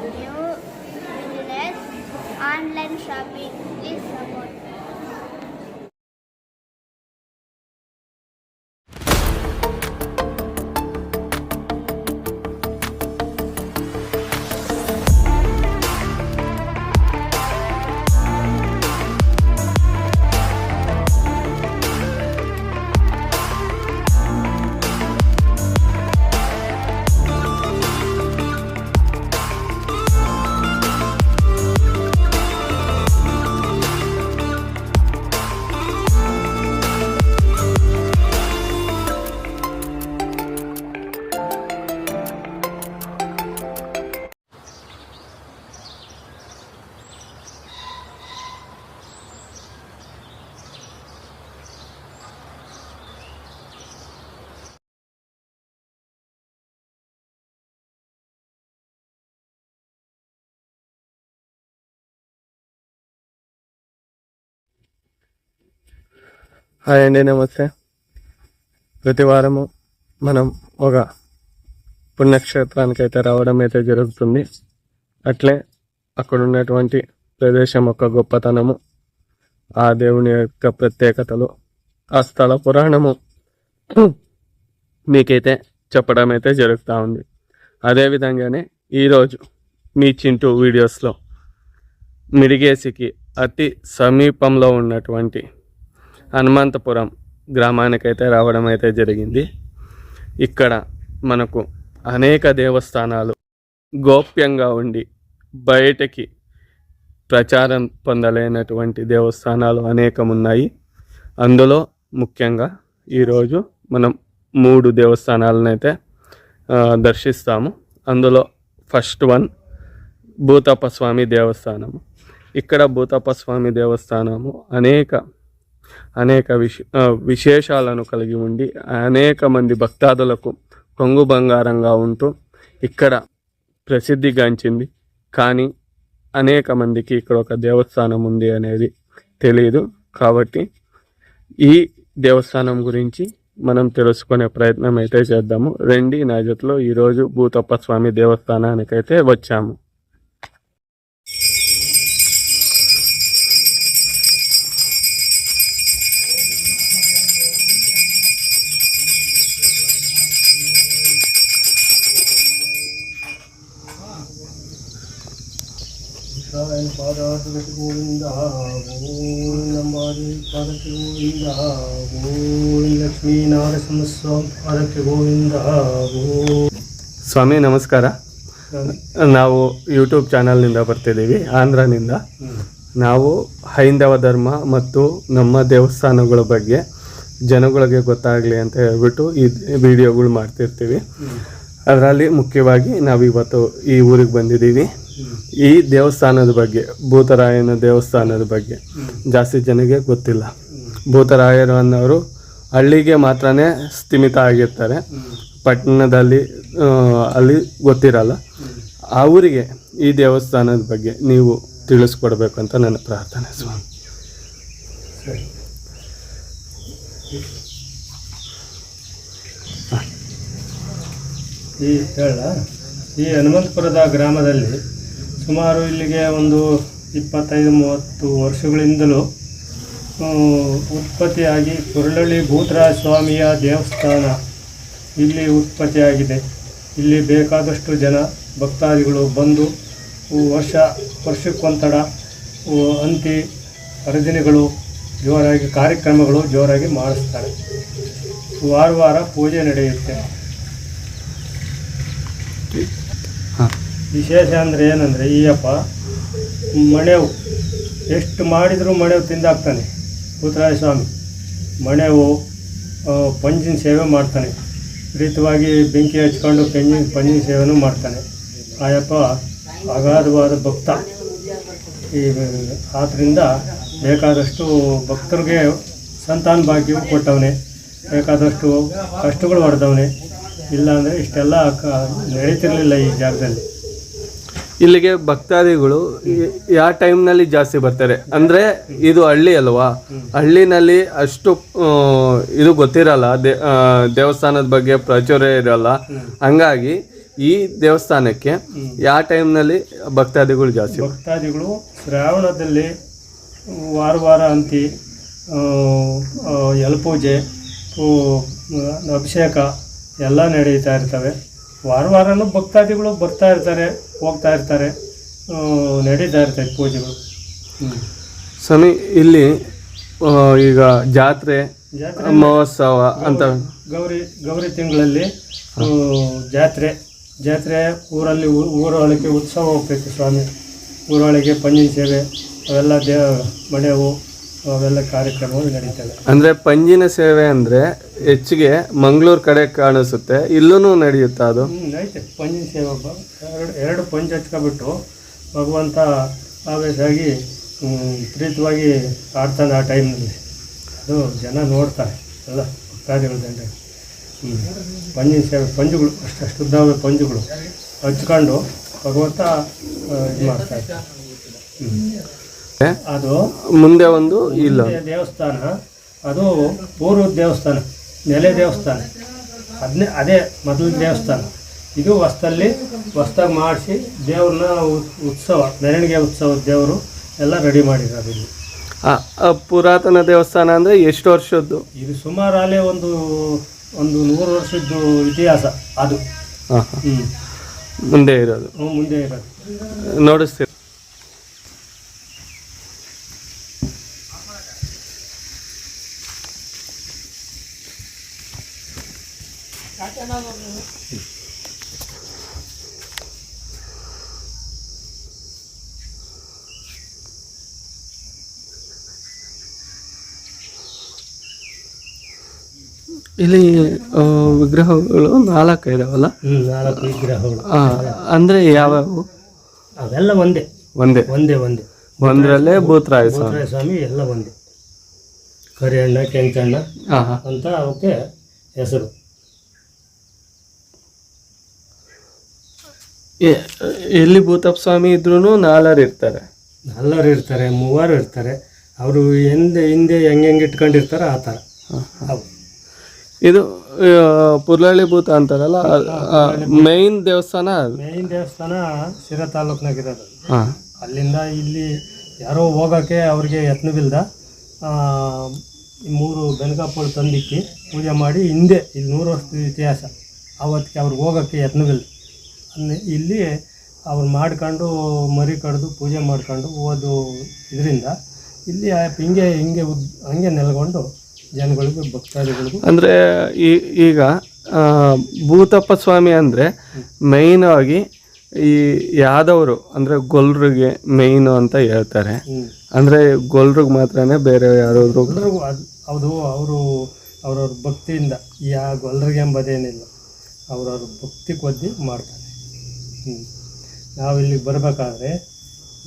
new business, online shopping. Please support. Hi అండి, నమస్తే. ప్రతి వారము మనం ఒక పుణ్యక్షేత్రానికి అయితే రావడం అయితే జరుగుతుంది. అట్లే అక్కడ ఉన్నటువంటి ప్రదేశం యొక్క గొప్పతనము, ఆ దేవుని యొక్క ప్రత్యేకతలు, ఆ స్థల పురాణము మీకైతే చెప్పడం అయితే జరుగుతూ ఉంది. అదేవిధంగానే ఈరోజు మీ చింటూ వీడియోస్లో మిడిగేసికి అతి సమీపంలో ఉన్నటువంటి హనుమంతపురం గ్రామానికైతే రావడం అయితే జరిగింది. ఇక్కడ మనకు అనేక దేవస్థానాలు గోప్యంగా ఉండి బయటకి ప్రచారం పొందలేనటువంటి దేవస్థానాలు అనేకం ఉన్నాయి. అందులో ముఖ్యంగా ఈరోజు మనం 3 దేవస్థానాలను అయితే దర్శిస్తాము. అందులో ఫస్ట్ వన్ భూతప్ప స్వామి దేవస్థానము. ఇక్కడ భూతప్ప స్వామి దేవస్థానము అనేక విశేషాలను కలిగి ఉండి అనేక మంది భక్తాదులకు కొంగు బంగారంగా ఉంటూ ఇక్కడ ప్రసిద్ధిగాంచింది. కానీ అనేక మందికి ఇక్కడ ఒక దేవస్థానం ఉంది అనేది తెలియదు. కాబట్టి ఈ దేవస్థానం గురించి మనం తెలుసుకునే ప్రయత్నం అయితే చేద్దాము. రండి నా జతలో ఈరోజు భూతప్ప స్వామి దేవస్థానానికైతే వచ్చాము. గోవింద ಲಕ್ಷ್ಮೀ ನಾರಸಿಂಹಸ್ವಾಮಿ ಪಾದಕ್ಕೆ ಗೋವಿಂದ. ಸ್ವಾಮಿ ನಮಸ್ಕಾರ. ನಾವು ಯೂಟ್ಯೂಬ್ ಚಾನಲ್ನಿಂದ ಬರ್ತಿದ್ದೀವಿ, ಆಂಧ್ರನಿಂದ. ನಾವು ಹೈಂದವ ಧರ್ಮ ಮತ್ತು ನಮ್ಮ ದೇವಸ್ಥಾನಗಳ ಬಗ್ಗೆ ಜನಗಳಿಗೆ ಗೊತ್ತಾಗಲಿ ಅಂತ ಹೇಳ್ಬಿಟ್ಟು ಈ ವಿಡಿಯೋಗಳು ಮಾಡ್ತಿರ್ತೀವಿ. ಅದರಲ್ಲಿ ಮುಖ್ಯವಾಗಿ ನಾವಿವತ್ತು ಈ ಊರಿಗೆ ಬಂದಿದ್ದೀವಿ. ಈ ದೇವಸ್ಥಾನದ ಬಗ್ಗೆ, ಭೂತರಾಯನ ದೇವಸ್ಥಾನದ ಬಗ್ಗೆ ಜಾಸ್ತಿ ಜನಕ್ಕೆ ಗೊತ್ತಿಲ್ಲ. ಭೂತರಾಯರು ಅನ್ನೋರು ಹಳ್ಳಿಗೆ ಮಾತ್ರನೇ ಸ್ಥಿಮಿತ ಆಗಿರ್ತಾರೆ, ಪಟ್ಟಣದಲ್ಲಿ ಅಲ್ಲಿ ಗೊತ್ತಿರಲ್ಲ. ಆ ಊರಿಗೆ ಈ ದೇವಸ್ಥಾನದ ಬಗ್ಗೆ ನೀವು ತಿಳಿಸ್ಕೊಡ್ಬೇಕು ಅಂತ ನನ್ನ ಪ್ರಾರ್ಥನೆ ಸ್ವಾಮಿ. ಈ ಹನುಮಂತಪುರದ ಗ್ರಾಮದಲ್ಲಿ ಸುಮಾರು ಇಲ್ಲಿಗೆ ಒಂದು 25-30 ವರ್ಷಗಳಿಂದಲೂ ಉತ್ಪತ್ತಿಯಾಗಿ ಕುರಳಳ್ಳಿ ಭೂತರಾಯ ಸ್ವಾಮಿಯ ದೇವಸ್ಥಾನ ಇಲ್ಲಿ ಉತ್ಪತ್ತಿಯಾಗಿದೆ. ಇಲ್ಲಿ ಬೇಕಾದಷ್ಟು ಜನ ಭಕ್ತಾದಿಗಳು ಬಂದು ವರ್ಷಕ್ಕೊಂತಡ ಅಂತಿ ಹರಿದಿನಗಳು ಜೋರಾಗಿ ಕಾರ್ಯಕ್ರಮಗಳು ಜೋರಾಗಿ ಮಾಡಿಸ್ತಾರೆ. ವಾರ ಪೂಜೆ ನಡೆಯುತ್ತೆ. ವಿಶೇಷ ಅಂದರೆ ಏನಂದರೆ ಈ ಅಪ್ಪ ಮಣೆವು ಎಷ್ಟು ಮಾಡಿದರೂ ಮಣೆವು ತಿಂದಾಕ್ತಾನೆ. ಭೂತರಾಯ ಸ್ವಾಮಿ ಮಣೆವು ಪಂಜಿನ ಸೇವೆ ಮಾಡ್ತಾನೆ. ವಿಪರೀತವಾಗಿ ಬೆಂಕಿ ಹಚ್ಕೊಂಡು ಪಂಜಿನ ಸೇವೆನೂ ಮಾಡ್ತಾನೆ. ಆಯಪ್ಪ ಅಗಾಧವಾದ ಭಕ್ತ. ಆದ್ದರಿಂದ ಬೇಕಾದಷ್ಟು ಭಕ್ತರಿಗೆ ಸಂತಾನ ಭಾಗ್ಯವು ಕೊಟ್ಟವನೇ, ಬೇಕಾದಷ್ಟು ಕಷ್ಟಗಳು ಹೊಡೆದವನೇ. ಇಲ್ಲಾಂದರೆ ಇಷ್ಟೆಲ್ಲ ನಡೀತಿರಲಿಲ್ಲ ಈ ಜಾಗದಲ್ಲಿ. ಇಲ್ಲಿಗೆ ಭಕ್ತಾದಿಗಳು ಯಾವ ಟೈಮ್ನಲ್ಲಿ ಜಾಸ್ತಿ ಬರ್ತಾರೆ ಅಂದರೆ, ಇದು ಹಳ್ಳಿ ಅಲ್ವಾ, ಹಳ್ಳಿನಲ್ಲಿ ಅಷ್ಟು ಇದು ಗೊತ್ತಿರಲ್ಲ, ದೇವಸ್ಥಾನದ ಬಗ್ಗೆ ಪ್ರಾಚುರ್ಯ ಇರಲ್ಲ. ಹಂಗಾಗಿ ಈ ದೇವಸ್ಥಾನಕ್ಕೆ ಯಾವ ಟೈಮ್ನಲ್ಲಿ ಭಕ್ತಾದಿಗಳು ಜಾಸ್ತಿ? ಭಕ್ತಾದಿಗಳು ಶ್ರಾವಣದಲ್ಲಿ ವಾರ ಅಂತಿ ಎಲ್ಪೂಜೆ ಅಭಿಷೇಕ ಎಲ್ಲ ನಡೀತಾ ಇರ್ತವೆ. ವಾರನೂ ಭಕ್ತಾದಿಗಳು ಬರ್ತಾ ಇರ್ತಾರೆ, ಹೋಗ್ತಾ ಇರ್ತಾರೆ, ನಡೀತಾ ಇರ್ತವೆ ಪೂಜೆಗಳು. ಸ್ವಾಮಿ, ಇಲ್ಲಿ ಈಗ ಜಾತ್ರೆ ಮಹೋತ್ಸವ ಅಂತ ಗೌರಿ ತಿಂಗಳಲ್ಲಿ ಜಾತ್ರೆ ಊರೊಳಗೆ ಉತ್ಸವ ಹೋಗ್ತೈತೆ ಸ್ವಾಮಿ. ಊರೊಳಗೆ ಪಂಜಿನ ಸೇವೆ ಅವೆಲ್ಲ ಮನೆಯವು ಅವೆಲ್ಲ ಕಾರ್ಯಕ್ರಮಗಳು ನಡೀತವೆ. ಅಂದರೆ ಪಂಜಿನ ಸೇವೆ ಅಂದರೆ ಹೆಚ್ಚಿಗೆ ಮಂಗಳೂರು ಕಡೆ ಕಾಣಿಸುತ್ತೆ, ಇಲ್ಲೂ ನಡೆಯುತ್ತಾ ಅದು? ಐತೆ ಪಂಜಿನ ಸೇವೆ. ಎರಡು ಪಂಜ್ ಹಚ್ಕೊಬಿಟ್ಟು ಭಗವಂತ ಆವೇಶಾಗಿ ಪ್ರೀತವಾಗಿ ಆಡ್ತಾನೆ ಆ ಟೈಮ್ನಲ್ಲಿ. ಅದು ಜನ ನೋಡ್ತಾರೆ ಎಲ್ಲ ಭಕ್ತಾದಿಗಳು ಜನರು. ಪಂಜಿನ ಸೇವೆ ಪಂಜುಗಳು ಅಷ್ಟುದ್ದಾವೆ ಪಂಜುಗಳು ಹಚ್ಕೊಂಡು ಭಗವಂತ ಇದು ಮಾಡ್ತಾರೆ. ಅದು ಮುಂದೆ ಒಂದು ಇಲ್ಲ ದೇವಸ್ಥಾನ, ಅದು ಪೂರ್ವದ ದೇವಸ್ಥಾನ, ನೆಲೆ ದೇವಸ್ಥಾನ. ಅದೇ ಮೊದಲ ದೇವಸ್ಥಾನ. ಇದು ಹೊಸ್ದಾಗಿ ಮಾಡಿಸಿ ದೇವ್ರನ್ನ ಉತ್ಸವ, ಮೆರವಣಿಗೆ ಉತ್ಸವದ ದೇವರು ಎಲ್ಲ ರೆಡಿ ಮಾಡಿದ್ದಾರೆ ಇಲ್ಲಿ. ಪುರಾತನ ದೇವಸ್ಥಾನ ಅಂದರೆ ಎಷ್ಟು ವರ್ಷದ್ದು? ಇದು ಸುಮಾರು ಅಲ್ಲೇ ಒಂದು 100 ವರ್ಷದ್ದು ಇತಿಹಾಸ ಅದು. ಮುಂದೆ ಇರೋದು ನೋಡಿಸ್ತೀವಿ. ಇಲ್ಲಿ ವಿಗ್ರಹಗಳು 4 ಇದಾವಲ್ಲ? 4 ವಿಗ್ರಹಗಳು. ಅಂದರೆ ಯಾವ್ಯಾವು? ಅವೆಲ್ಲ ಒಂದೇ. ಒಂದರಲ್ಲೇ ಭೂತರಾಯ ಸ್ವಾಮಿ ಎಲ್ಲ ಒಂದೇ. ಕರಿಯಣ್ಣ ಕೆಂಚಣ್ಣ ಅಂತ ಅವಕ್ಕೆ ಹೆಸರು. ಎಲ್ಲಿ ಭೂತಪ್ಪ ಸ್ವಾಮಿ ಇದ್ರೂ 4 ಇರ್ತಾರೆ, 3 ಇರ್ತಾರೆ. ಅವರು ಹಿಂದೆ ಹೆಂಗೆ ಇಟ್ಕೊಂಡಿರ್ತಾರೆ ಆ ಥರ. ಇದು ಪುರ್ಲಳ್ಳಿ ಭೂತ ಅಂತಾರಲ್ಲ, ಮೇನ್ ದೇವಸ್ಥಾನ ಶಿರಾ ತಾಲೂಕ್ನಾಗಿರೋದು. ಅಲ್ಲಿಂದ ಇಲ್ಲಿ ಯಾರೋ ಹೋಗೋಕ್ಕೆ ಅವ್ರಿಗೆ ಯತ್ನವಿಲ್ದ 3 ಬೆನಕಾಪುಳ ತಂದಿಕ್ಕಿ ಪೂಜೆ ಮಾಡಿ ಹಿಂದೆ ಇಲ್ಲಿ 100 ವರ್ಷದ ಇತಿಹಾಸ. ಅವತ್ತಿಗೆ ಅವ್ರಿಗೆ ಹೋಗೋಕ್ಕೆ ಯತ್ನವಿಲ್ಲ. ಇಲ್ಲಿ ಅವ್ರು ಮಾಡ್ಕೊಂಡು ಮರಿ ಕಡ್ದು ಪೂಜೆ ಮಾಡ್ಕೊಂಡು ಹೋದು ಇದರಿಂದ ಇಲ್ಲಿ ಹಂಗೆ ನೆಲೆಗೊಂಡು ಜನಗಳಿಗೂ ಭಕ್ತಾದಿಗಳಿಗೂ. ಅಂದರೆ ಈಗ ಭೂತಪ್ಪ ಸ್ವಾಮಿ ಅಂದರೆ ಮೇಯ್ನ್ ಆಗಿ ಈ ಯಾದವರು ಅಂದರೆ ಗೊಲ್ರಿಗೆ ಮೇಯ್ನು ಅಂತ ಹೇಳ್ತಾರೆ. ಅಂದರೆ ಗೊಲ್ರಿಗೆ ಮಾತ್ರನೇ, ಬೇರೆ ಯಾರಾದ್ರು? ಹೌದು, ಅವ್ರವ್ರ ಭಕ್ತಿಯಿಂದ ಗೊಲ್ರಿಗೆ ಎಂಬುದೇನಿಲ್ಲ, ಅವ್ರವ್ರ ಭಕ್ತಿ ಕೊದ್ದಿ ಮಾಡ್ತಾರೆ. ನಾವಿಲ್ಲಿ ಬರಬೇಕಾದ್ರೆ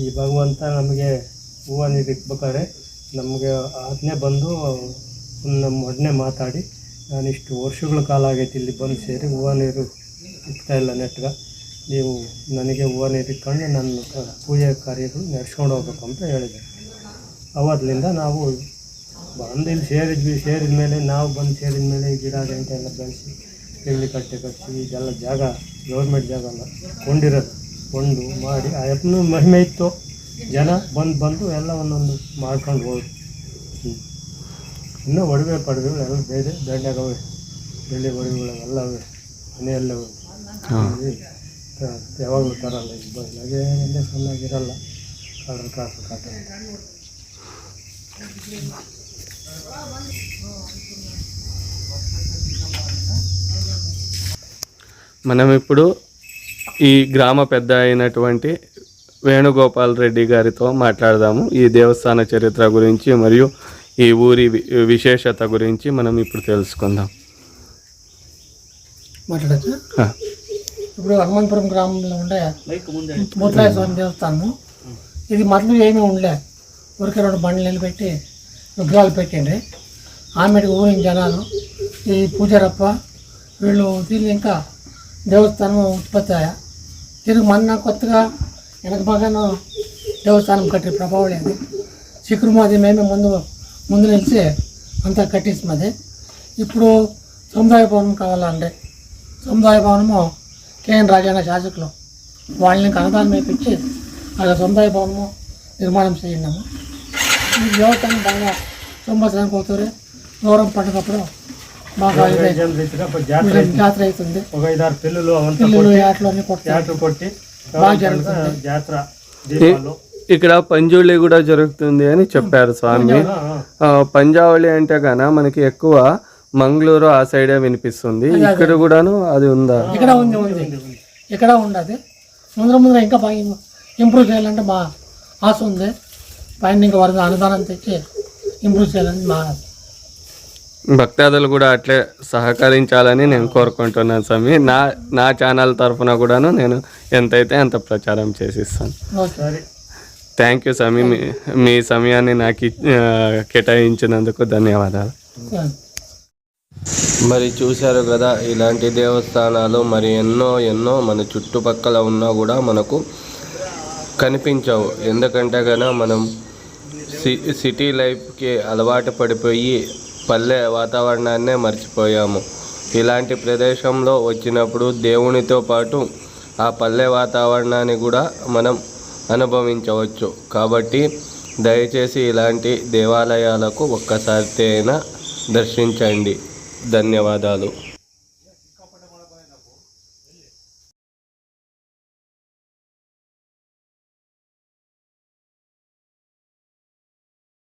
ಈ ಭಗವಂತ ನಮಗೆ ಹೂವು ನೀರು ಇಕ್ಬೇಕಾದ್ರೆ ನಮಗೆ ಆಜ್ಞೆ ಬಂದು ನಮ್ಮ ಒಡನೆ ಮಾತಾಡಿ, ನಾನಿಷ್ಟು ವರ್ಷಗಳ ಕಾಲ ಆಗೈತಿ ಇಲ್ಲಿ ಬಂದು ಸೇರಿ ಹೂವು ನೀರು ಇಕ್ತಾಯಿಲ್ಲ ನೆಟ್ಗ, ನೀವು ನನಗೆ ಹೂವು ನೀರು ಇಟ್ಕೊಂಡು ನನ್ನ ಪೂಜೆ ಕಾರ್ಯಗಳು ನಡೆಸ್ಕೊಂಡು ಹೋಗ್ಬೇಕು ಅಂತ ಹೇಳಿದೆ. ಅವತ್ತಿನಿಂದ ನಾವು ಬಂದು ಇಲ್ಲಿ ಸೇರಿದ ಮೇಲೆ ನಾವು ಬಂದು ಸೇರಿದ ಮೇಲೆ ಈ ಗಿಡ ಗಂಟೆ ಎಲ್ಲ ಬೆಳೆಸಿ ತಿಂಡಿ ಕಟ್ಟಿಸಿ ಇದೆಲ್ಲ ಜಾಗ ಗೌರ್ಮೆಂಟ್ ಜಾಗ ಅಲ್ಲ, ಕೊಂಡು ಮಾಡಿ ಆ ಯತ್ನ ಮಹಿಮೆ ಇತ್ತು. ಜನ ಬಂದು ಎಲ್ಲ ಒಂದೊಂದು ಮಾಡ್ಕೊಂಡು ಹೋದ್ರು. ಇನ್ನೂ ಒಡವೆ ಪಡವೆಗಳು ಎಲ್ಲ ಬೇರೆ ದಂಡ್ಯಾಗವೆ, ಬೆಳ್ಳಿ ಒಡವೆಗಳೆಲ್ಲ ಅವೆ ಮನೆಯಲ್ಲೇ ಯಾವಾಗಲೂ ತರಲ್ಲ. ಇವಾಗೆ ಒಂದೇ ಸಣ್ಣಾಗಿರಲ್ಲ, ಕಾಟ. మనం ఇప్పుడు ఈ గ్రామ పెద్ద అయినటువంటి వేణుగోపాల్ రెడ్డి గారితో మాట్లాడదాము. ఈ దేవస్థాన చరిత్ర గురించి మరియు ఈ ఊరి విశేషత గురించి మనం ఇప్పుడు తెలుసుకుందాం. మాట్లాడచ్చా? ఇప్పుడు హనుమంతపురం గ్రామంలో ఉండే భూతరాయ స్వామి దేవస్థానము. ఇది మొదలు ఏమీ ఉండలే, ఊరికే 2 బండ్లు నిలబెట్టి విగ్రహాలు పెట్టండి. ఆమెకి ఊరిన జనాలు ఈ పూజారప్ప వీళ్ళు తిరిగి ఇంకా దేవస్థానం ఉత్పత్తి అయ్యా. తిరిగి మొన్న కొత్తగా వెనక బాగాను దేవస్థానం కట్టే ప్రభావం లేదు. శిఖరు మాది మేమే ముందు నిలిచి అంతా కట్టించినది. ఇప్పుడు సముదాయ భవనం కావాలండి. సముదాయ భవనము కేఎన్ రాజన్న శాసకులు వాళ్ళని ఇంకా అనుదానం వేయించి అలా సొంత భవనము నిర్మాణం చేయినాము. ఈ దేవస్థానం బాగా సంవత్సరానికి అవుతుంది. గౌరవం పండుగప్పుడు బాగా జాతర అవుతుంది. ఒక 5-6 పిల్లలు పిల్లలు యాట్లు అన్ని కొట్టి బాగా జరుగుతుంది జాతర. ఇక్కడ పంజావళి కూడా జరుగుతుంది అని చెప్పారు స్వామి. పంజావళి అంటే కన్నా మనకి ఎక్కువ మంగళూరు ఆ సైడే వినిపిస్తుంది. ఇక్కడ కూడాను అది ఉందా? ఇక్కడ ఉంది ఇక్కడ ఉండదు. ముందర ఇంకా బాగా ఇంప్రూవ్ చేయాలంటే మా ఆశ ఉంది. పైన ఇంకా వరకు అనుదానం తెచ్చి ఇంప్రూవ్ చేయాలని మా ఆశ. భక్తాదులు కూడా అట్లే సహకరించాలని నేను కోరుకుంటున్నాను స్వామి. నా ఛానల్ తరఫున కూడాను నేను ఎంతైతే అంత ప్రచారం చేసిస్తాను. థ్యాంక్ యూ స్వామి. మీ సమయాన్ని నాకు కేటాయించినందుకు ధన్యవాదాలు. మరి చూశారు కదా, ఇలాంటి దేవస్థానాలు మరి ఎన్నో మన చుట్టుపక్కల ఉన్నా కూడా మనకు కనిపించవు. ఎందుకంటే కన్నా మనం సిటీ లైఫ్కి అలవాటు పడిపోయి పల్లె వాతావరణాన్నే మర్చిపోయాము. ఇలాంటి ప్రదేశంలో వచ్చినప్పుడు దేవునితో పాటు ఆ పల్లె వాతావరణాన్ని కూడా మనం అనుభవించవచ్చు. కాబట్టి దయచేసి ఇలాంటి దేవాలయాలకు ఒక్కసారి అయినా దర్శించండి. ధన్యవాదాలు.